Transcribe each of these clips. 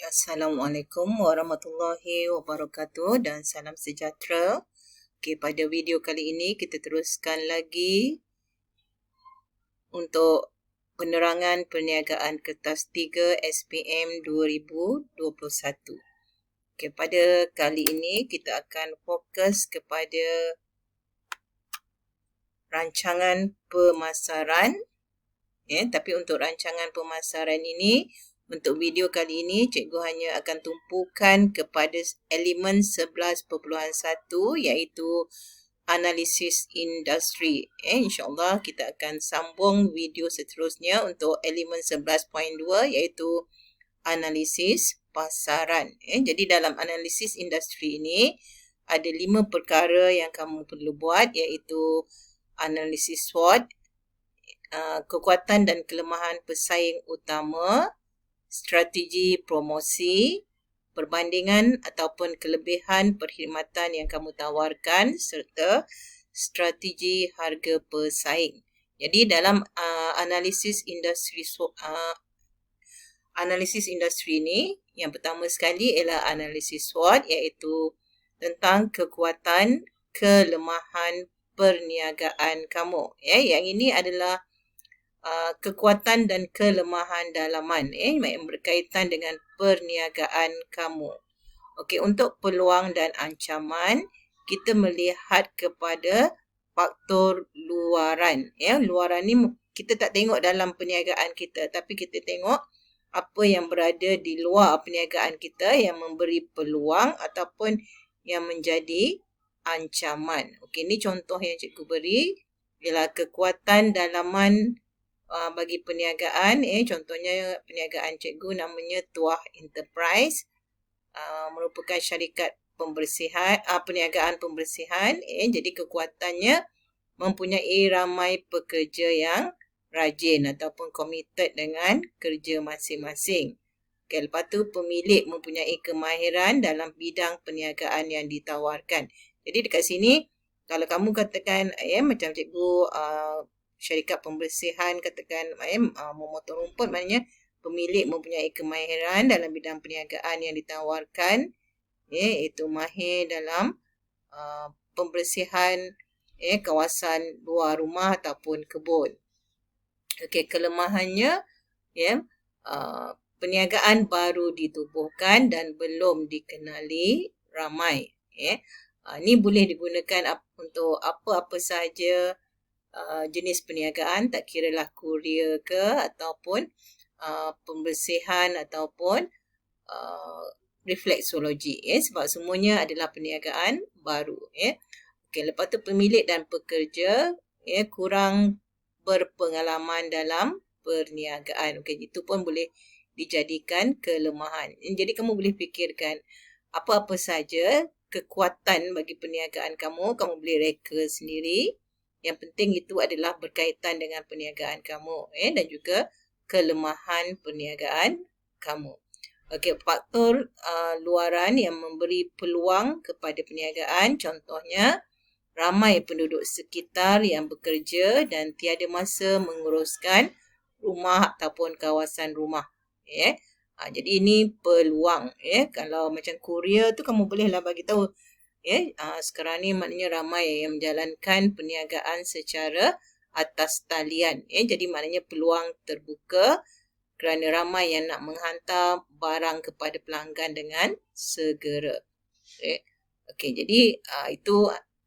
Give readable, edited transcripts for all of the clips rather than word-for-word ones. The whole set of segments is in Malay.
Assalamualaikum warahmatullahi wabarakatuh dan salam sejahtera. Okey, pada video kali ini kita teruskan lagi untuk penerangan perniagaan kertas 3 SPM 2021. Okey, pada kali ini kita akan fokus kepada rancangan pemasaran. Tapi untuk rancangan pemasaran ini, untuk video kali ini, cikgu hanya akan tumpukan kepada elemen 11.1 iaitu analisis industri. InsyaAllah kita akan sambung video seterusnya untuk elemen 11.2 iaitu analisis pasaran. Jadi dalam analisis industri ini, ada 5 perkara yang kamu perlu buat iaitu analisis SWOT, kekuatan dan kelemahan pesaing utama, strategi promosi, perbandingan ataupun kelebihan perkhidmatan yang kamu tawarkan serta strategi harga pesaing. Jadi dalam analisis industri ini, yang pertama sekali ialah analisis SWOT iaitu tentang kekuatan kelemahan perniagaan kamu. Yang ini adalah kekuatan dan kelemahan dalaman yang berkaitan dengan perniagaan kamu. Okey, untuk peluang dan ancaman, kita melihat kepada faktor luaran. Luaran ni kita tak tengok dalam perniagaan kita, tapi kita tengok apa yang berada di luar perniagaan kita yang memberi peluang ataupun yang menjadi ancaman. Okey, ni contoh yang cikgu beri ialah kekuatan dalaman bagi perniagaan. Contohnya perniagaan cikgu namanya Tuah Enterprise, merupakan syarikat pembersihan, perniagaan pembersihan. Jadi kekuatannya mempunyai ramai pekerja yang rajin ataupun committed dengan kerja masing-masing. Okay, lepas tu pemilik mempunyai kemahiran dalam bidang perniagaan yang ditawarkan. Jadi dekat sini, kalau kamu katakan macam cikgu syarikat pembersihan, katakan memotong rumput, maknanya pemilik mempunyai kemahiran dalam bidang perniagaan yang ditawarkan, iaitu mahir dalam pembersihan kawasan luar rumah ataupun kebun. Okey, kelemahannya perniagaan baru ditubuhkan dan belum dikenali ramai. Ini boleh digunakan untuk apa-apa sahaja jenis perniagaan, tak kiralah kurier ke ataupun pembersihan ataupun refleksologi, sebab semuanya adalah perniagaan baru. Okey, lepas tu pemilik dan pekerja kurang berpengalaman dalam perniagaan. Okey, itu pun boleh dijadikan kelemahan. Jadi kamu boleh fikirkan apa-apa saja kekuatan bagi perniagaan kamu boleh reka sendiri. Yang penting itu adalah berkaitan dengan perniagaan kamu dan juga kelemahan perniagaan kamu. Okey, faktor luaran yang memberi peluang kepada perniagaan, contohnya ramai penduduk sekitar yang bekerja dan tiada masa menguruskan rumah ataupun kawasan rumah. Jadi ini peluang. Kalau macam kurier tu kamu bolehlah bagi tahu. Sekarang ni maknanya ramai yang menjalankan perniagaan secara atas talian. Jadi maknanya peluang terbuka kerana ramai yang nak menghantar barang kepada pelanggan dengan segera. Okey, jadi itu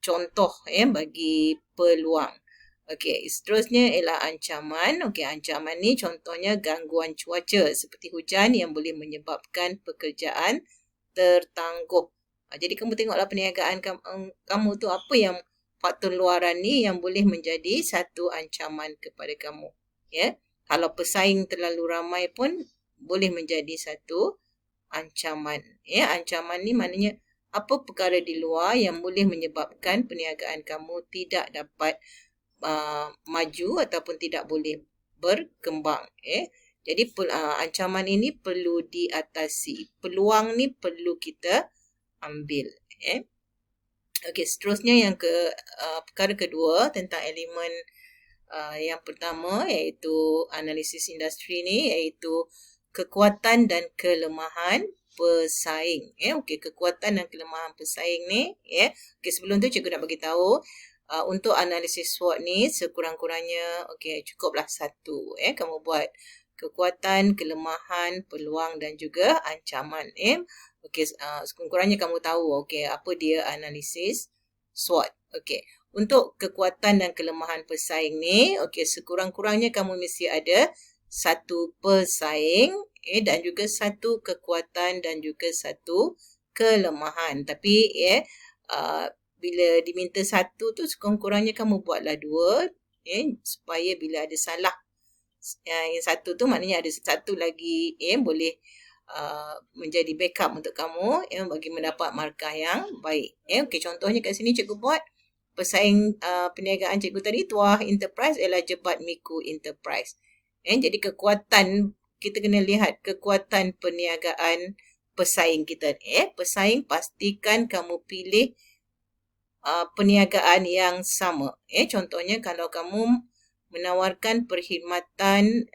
contoh bagi peluang. Okey, seterusnya ialah ancaman. Okey, ancaman ni contohnya gangguan cuaca seperti hujan yang boleh menyebabkan pekerjaan tertangguh. Jadi kamu tengoklah perniagaan kamu tu apa yang faktor luaran ni yang boleh menjadi satu ancaman kepada kamu. Kalau pesaing terlalu ramai pun boleh menjadi satu ancaman. Ancaman ni maknanya apa perkara di luar yang boleh menyebabkan perniagaan kamu tidak dapat maju ataupun tidak boleh berkembang. Jadi ancaman ini perlu diatasi. Peluang ni perlu kita ambil. Okey, seterusnya yang perkara kedua tentang elemen yang pertama iaitu analisis industri ni, iaitu kekuatan dan kelemahan pesaing. Okey, kekuatan dan kelemahan pesaing ni, okey, sebelum tu cikgu nak bagi tahu untuk analisis SWOT ni sekurang-kurangnya okey, cukuplah satu. Kamu buat kekuatan, kelemahan, peluang dan juga ancaman. Okey, sekurang-kurangnya kamu tahu okey apa dia analisis SWOT. Okey, untuk kekuatan dan kelemahan pesaing ni, okey, sekurang-kurangnya kamu mesti ada satu pesaing dan juga satu kekuatan dan juga satu kelemahan. Tapi bila diminta satu tu sekurang-kurangnya kamu buatlah dua supaya bila ada salah yang satu tu maknanya ada satu lagi boleh menjadi backup untuk kamu bagi mendapat markah yang baik. Okey, contohnya kat sini cikgu buat pesaing perniagaan cikgu tadi, Tuah Enterprise ialah Jebat Miku Enterprise. Jadi kekuatan, kita kena lihat kekuatan perniagaan pesaing kita. Pesaing, pastikan kamu pilih perniagaan yang sama. Contohnya kalau kamu menawarkan perkhidmatan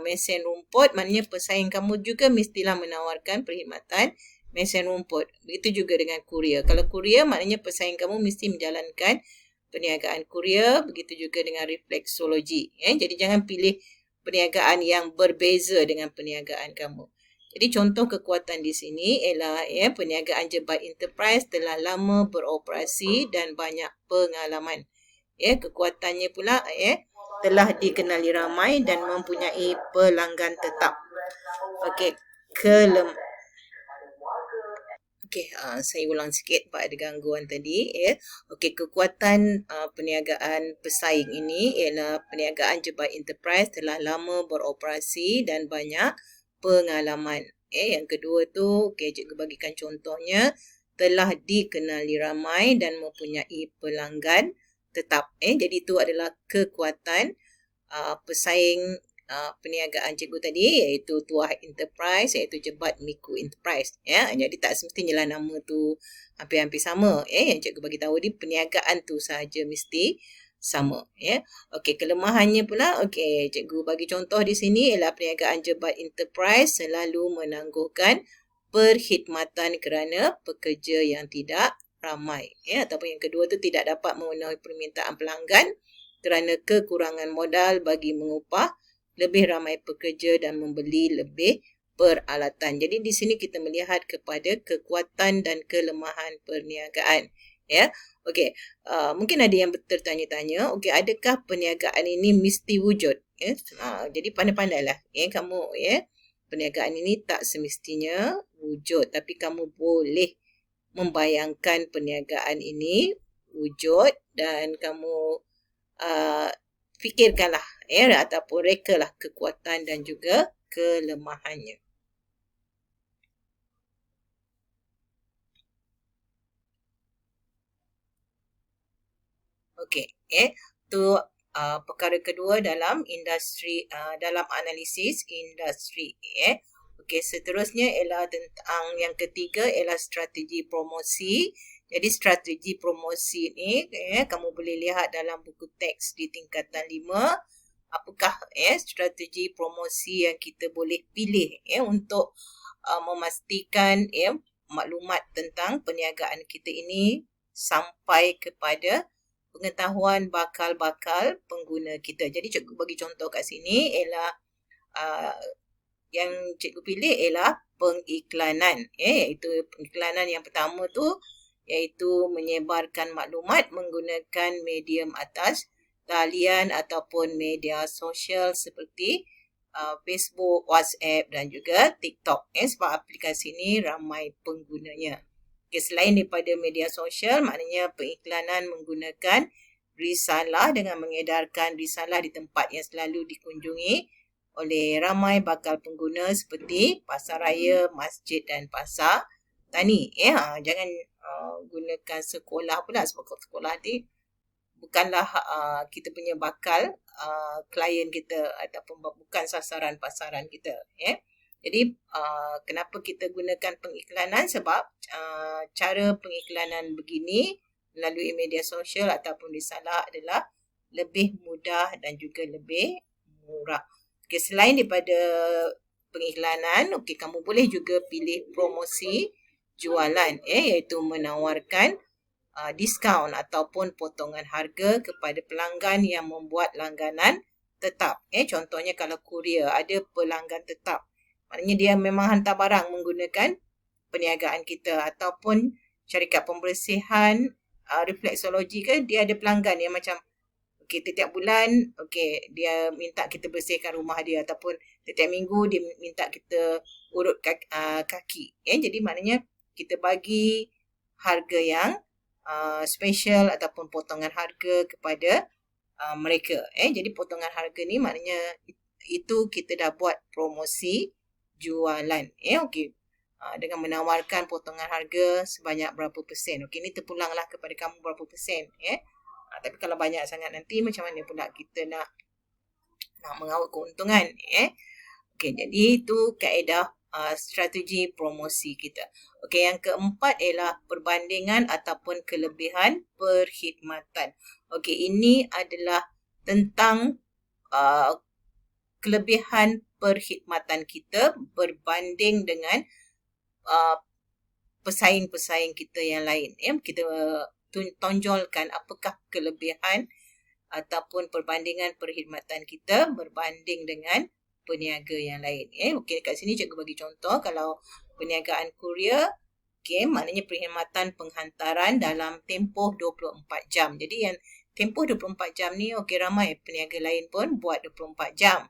mesin rumput, maknanya pesaing kamu juga mestilah menawarkan perkhidmatan mesin rumput. Begitu juga dengan kurier. Kalau kurier, maknanya pesaing kamu mesti menjalankan perniagaan kurier. Begitu juga dengan refleksologi. Jadi jangan pilih perniagaan yang berbeza dengan perniagaan kamu. Jadi contoh kekuatan di sini ialah perniagaan Jebat Enterprise telah lama beroperasi dan banyak pengalaman. Kekuatannya pula telah dikenali ramai dan mempunyai pelanggan tetap. Okey, saya ulang sikit sebab ada gangguan tadi. Okey, kekuatan perniagaan pesaing ini ialah perniagaan Jebat Enterprise telah lama beroperasi dan banyak pengalaman. Yang kedua tu, cikgu bagikan contohnya, telah dikenali ramai dan mempunyai pelanggan tetap. Jadi itu adalah kekuatan pesaing perniagaan cikgu tadi, iaitu Tuah Enterprise, iaitu Jebat Miku Enterprise. Jadi tak semestinya lah nama tu hampir-hampir sama. Yang cikgu bagi tahu di perniagaan tu sahaja mesti sama. Okey, kelemahannya pula, okey, cikgu bagi contoh di sini ialah perniagaan Jebat Enterprise selalu menangguhkan perkhidmatan kerana pekerja yang tidak ramai. Ataupun yang kedua tu tidak dapat memenuhi permintaan pelanggan kerana kekurangan modal bagi mengupah lebih ramai pekerja dan membeli lebih peralatan. Jadi di sini kita melihat kepada kekuatan dan kelemahan perniagaan. Okey, mungkin ada yang tertanya-tanya, okey, adakah perniagaan ini mesti wujud? Jadi pandai-pandailah kamu perniagaan ini tak semestinya wujud, tapi kamu boleh membayangkan perniagaan ini wujud dan kamu fikirkanlah ataupun rekalah kekuatan dan juga kelemahannya. Okey, tu perkara kedua dalam industri, dalam analisis industri. Okey, seterusnya ialah tentang yang ketiga ialah strategi promosi. Jadi strategi promosi ni kamu boleh lihat dalam buku teks di tingkatan 5. Apakah strategi promosi yang kita boleh pilih untuk memastikan maklumat tentang perniagaan kita ini sampai kepada pengetahuan bakal-bakal pengguna kita. Jadi cikgu bagi contoh kat sini ialah yang cikgu pilih ialah pengiklanan. Iaitu pengiklanan yang pertama tu iaitu menyebarkan maklumat menggunakan medium atas talian ataupun media sosial seperti Facebook, WhatsApp dan juga TikTok. Sebab aplikasi ni ramai penggunanya. Selain daripada media sosial, maknanya pengiklanan menggunakan risalah dengan mengedarkan risalah di tempat yang selalu dikunjungi oleh ramai bakal pengguna seperti pasar raya, masjid dan pasar tani. Jangan gunakan sekolah pula sebab sekolah ni bukanlah kita punya bakal klien kita ataupun bukan sasaran pasaran kita. Jadi kenapa kita gunakan pengiklanan? Sebab cara pengiklanan begini melalui media sosial ataupun risalah adalah lebih mudah dan juga lebih murah. Selain daripada pengiklanan, okey, kamu boleh juga pilih promosi jualan, iaitu menawarkan diskaun ataupun potongan harga kepada pelanggan yang membuat langganan tetap. Contohnya kalau kurier ada pelanggan tetap, maknanya dia memang hantar barang menggunakan perniagaan kita, ataupun syarikat pembersihan refleksologi ke, dia ada pelanggan yang macam okey, setiap bulan okey dia minta kita bersihkan rumah dia, ataupun setiap minggu dia minta kita urut kaki. Jadi maknanya kita bagi harga yang special ataupun potongan harga kepada mereka. Jadi potongan harga ni maknanya itu kita dah buat promosi jualan. Okey. Dengan menawarkan potongan harga sebanyak berapa persen. Okey, ni terpulanglah kepada kamu berapa persen. Tapi kalau banyak sangat nanti macam mana pula kita nak mengawal keuntungan. Okey, jadi itu kaedah strategi promosi kita. Okey, yang keempat ialah perbandingan ataupun kelebihan perkhidmatan. Okey, ini adalah tentang kelebihan perkhidmatan kita berbanding dengan pesaing-pesaing kita yang lain. Kita tonjolkan apakah kelebihan ataupun perbandingan perkhidmatan kita berbanding dengan peniaga yang lain. Okey, kat sini cikgu bagi contoh. Kalau perniagaan kurier, maknanya perkhidmatan penghantaran dalam tempoh 24 jam. Jadi yang tempoh 24 jam ni ramai peniaga lain pun buat 24 jam.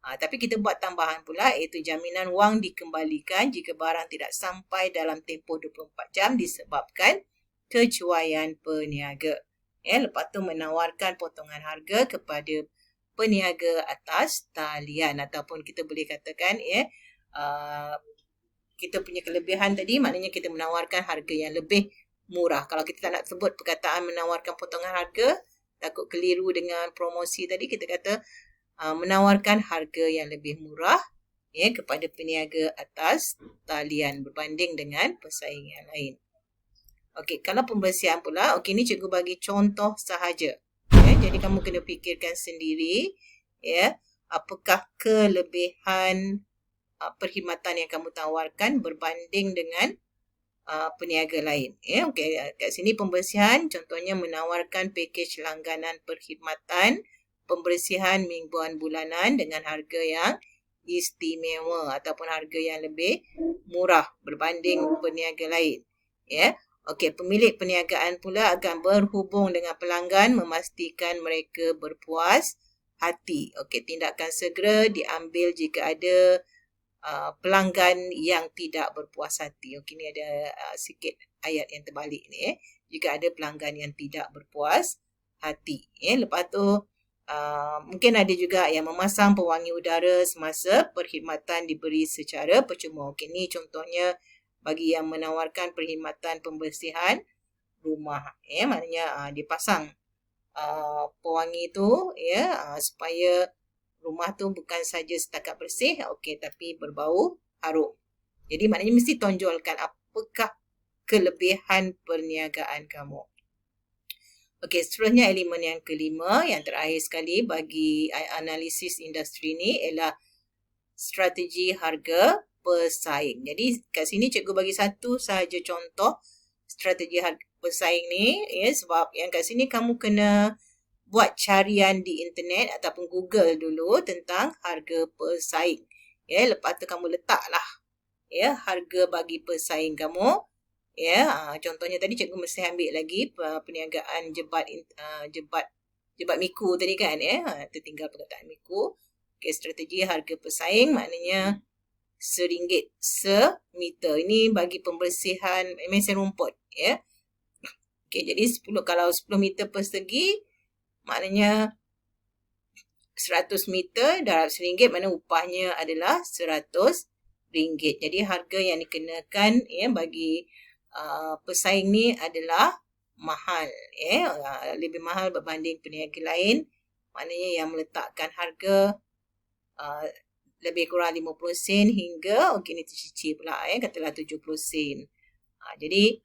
Tapi kita buat tambahan pula, iaitu jaminan wang dikembalikan jika barang tidak sampai dalam tempoh 24 jam disebabkan kecuaian peniaga. Lepas tu menawarkan potongan harga kepada peniaga atas talian, ataupun kita boleh katakan kita punya kelebihan tadi maknanya kita menawarkan harga yang lebih murah. Kalau kita tak nak sebut perkataan menawarkan potongan harga, takut keliru dengan promosi tadi, kita kata menawarkan harga yang lebih murah kepada peniaga atas talian berbanding dengan pesaing yang lain. Okey, kalau pembersihan pula, okey, ni cikgu bagi contoh sahaja. Jadi kamu kena fikirkan sendiri, apakah kelebihan perkhidmatan yang kamu tawarkan berbanding dengan peniaga lain. Okey, kat sini pembersihan contohnya menawarkan pakej langganan perkhidmatan pembersihan mingguan bulanan dengan harga yang istimewa ataupun harga yang lebih murah berbanding peniaga lain. Okey, pemilik perniagaan pula akan berhubung dengan pelanggan memastikan mereka berpuas hati. Okey, tindakan segera diambil jika ada pelanggan yang tidak berpuas hati. Okey, ni ada sikit ayat yang terbalik ni. Jika ada pelanggan yang tidak berpuas hati. Lepas tu mungkin ada juga yang memasang pewangi udara semasa perkhidmatan diberi secara percuma. Okey, ni contohnya bagi yang menawarkan perkhidmatan pembersihan rumah. Maknanya dia pasang pewangi tu supaya rumah tu bukan saja setakat bersih, okey, tapi berbau harum. Jadi maknanya mesti tonjolkan apakah kelebihan perniagaan kamu. Okey, seterusnya elemen yang kelima, yang terakhir sekali bagi analisis industri ni ialah strategi harga pesaing. Jadi kat sini cikgu bagi satu sahaja contoh strategi harga pesaing ni, sebab yang kat sini kamu kena buat carian di internet ataupun Google dulu tentang harga pesaing. Lepas tu kamu letaklah harga bagi pesaing kamu. Contohnya tadi cikgu mesti ambil lagi perniagaan jebat miku tadi kan. Tertinggal perkataan miku. Okey, strategi harga pesaing maknanya RM1 semeter. Ini bagi pembersihan mesin rumput. Okey, jadi kalau 10 meter persegi maknanya 100 meter darab RM1, mana upahnya adalah RM100. Jadi harga yang dikenakan bagi pesaing ni adalah mahal. Lebih mahal berbanding peniaga lain. Maknanya yang meletakkan harga lebih kurang 50 sen hingga, okey, ni tercicir pula, katalah 70 sen. Jadi